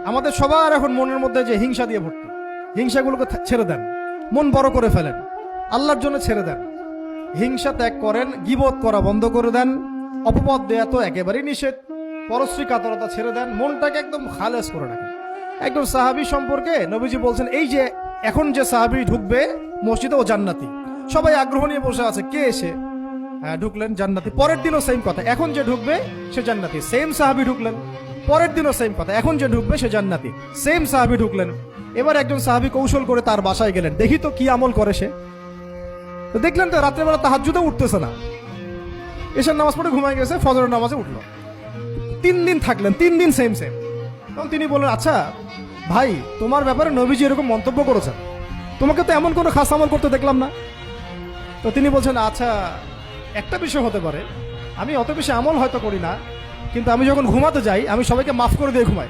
আমাদের সবার এখন মনের মধ্যে যে হিংসা দিয়ে ভর্তি, হিংসাগুলোকে ছেড়ে দেন, মন বড় করে ফেলেন, আল্লাহর জন্য ছেড়ে দেন, হিংসা ত্যাগ করেন, গীবত করা বন্ধ করে দেন, অপবাদ দেয়া তো একেবারেই নিষেধ, পরশ্রী কাতরতা ছেড়ে দেন, মনটাকে একদম খালেস করে রাখেন। একদম সাহাবী সম্পর্কে নবীজি বলছেন, এই যে এখন যে সাহাবী ঢুকবে মসজিদে ও জান্নাতি, সবাই আগ্রহ নিয়ে বসে আছে কে এসে, হ্যাঁ ঢুকলেন জান্নাতি। পরের দিনও সেম কথা, এখন যে ঢুকবে সে জান্নাতি। সেম সাহাবী ঢুকলেন, পরের দিনও সেম কথা, এখন যে ঢুকবে সে জান্নাতি। সেম সাহাবী ঢুকলেন। এবার একজন সাহাবী কৌশল করে তার বাসায় গেলেন, দেখি তো কি আমল করে সে। তো দেখলেন তো রাত্রেবেলা তাহাজ্জুদে উঠতেছে না, এশার নামাজ পড়ে ঘুমায় গেছে, ফজরের নামাজে উঠলো। 3 দিন থাকলেন, 3 দিন সেম সেম। তখন তিনি বললেন, আচ্ছা ভাই, তোমার ব্যাপারে নবীজি এরকম মন্তব্য করেছেন, তোমাকে তো এমন কোনো খাস আমল করতে দেখলাম না। তো তিনি বলছেন, আচ্ছা একটা বিষয় হতে পারে, আমি অত বেশি আমল হয়তো করি না, কিন্তু আমি যখন ঘুমাতে যাই আমি সবাইকে মাফ করে দিয়ে ঘুমাই।